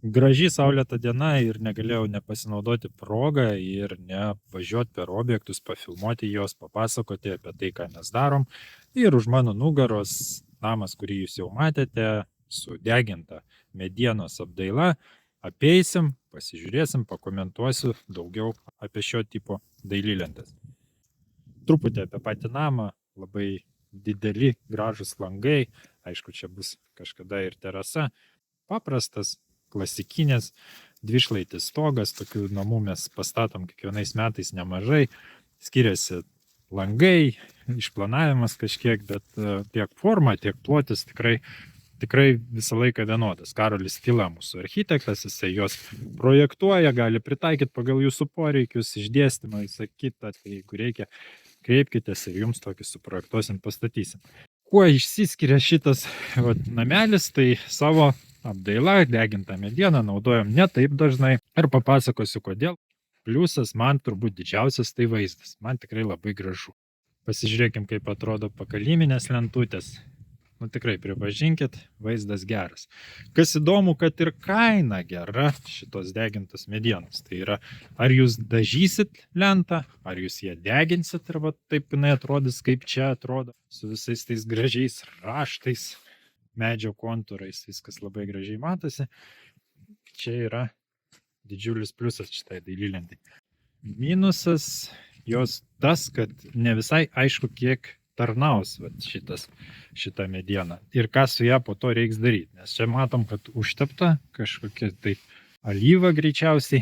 Graži saulėta diena ir negalėjau nepasinaudoti progą ir nevažiuoti per objektus, pafilmuoti juos, papasakoti apie tai, ką mes darom. Ir už mano nugaros namas, kurį jūs jau matėte, sudeginta medienos apdaila. Apeisim, pasižiūrėsim, pakomentuosiu daugiau apie šio tipo dailylentes. Truputį apie patį namą, labai dideli, gražus langai, aišku, čia bus kažkada ir terasa. Paprastas, klasikinės, dvišlaitis stogas, tokių namų mes pastatom kiekvienais metais nemažai, skiriasi langai, išplanavimas kažkiek, bet tiek forma, tiek plotis tikrai visą laiką vienodas. Karolis Tyla, mūsų architektas, jisai juos projektuoja, gali pritaikyti pagal jūsų poreikius, išdėstymą, visą kitą, tai jeigu reikia, kreipkitės ir jums tokį suprojektuosim, pastatysim. Kuo išsiskiria šitas namelis, tai savo apdaila, degintą medieną naudojam ne taip dažnai ir papasakosiu kodėl. Pliusas man turbūt didžiausias tai vaizdas, man tikrai labai gražu. Pasižiūrėkim, kaip atrodo pakaliminės lentutės. Tikrai pripažinkit, vaizdas geras. Kas įdomu, kad ir kaina gera šitos degintos medienos. Tai yra, ar jūs dažysit lentą, ar jūs ją deginsit ir taip jinai atrodys, kaip čia atrodo, su visais tais gražiais raštais, medžio kontūrais, viskas labai gražiai matosi. Čia yra didžiulis pliusas šitai dailylentai. Minusas jos tas, kad ne visai aišku, kiek tarnaus šitą medieną ir ką su ją po to reiks daryti. Nes čia matom, kad užtepta kažkokia tai alyva greičiausiai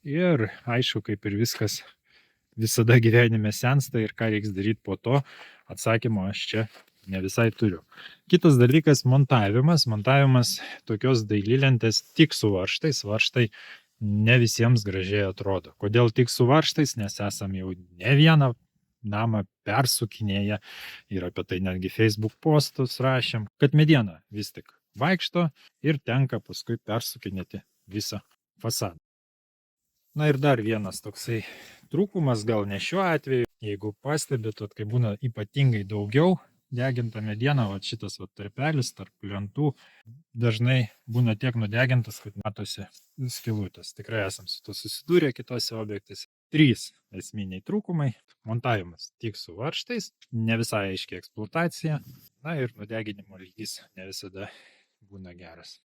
ir aišku, kaip ir viskas visada gyvenime sensta ir ką reiks daryti po to, atsakymo aš čia ne visai turiu. Kitas dalykas - montavimas. Montavimas tokios dailylentės tik su varžtais. Varžtai ne visiems gražiai atrodo. Kodėl tik su varžtais? Nes esam jau ne vieną namą persukinėję ir apie tai netgi Facebook postus rašėm, kad mediena vis tik vaikšto ir tenka paskui persukinėti visą fasadą. Na ir dar vienas toksai trūkumas, gal ne šiuo atveju, jeigu pastebėt, kai būna ypatingai daugiau deginta mediena, šitas tarpelis tarp lentų dažnai būna tiek nudegintas, kad matosi skylutės. Tikrai esam su to susidūrę kitose objektuose. 3 esminiai trūkumai - montavimas tik su varžtais, ne visai aiški eksploatacija, na ir nudeginimo lygis ne visada būna geras.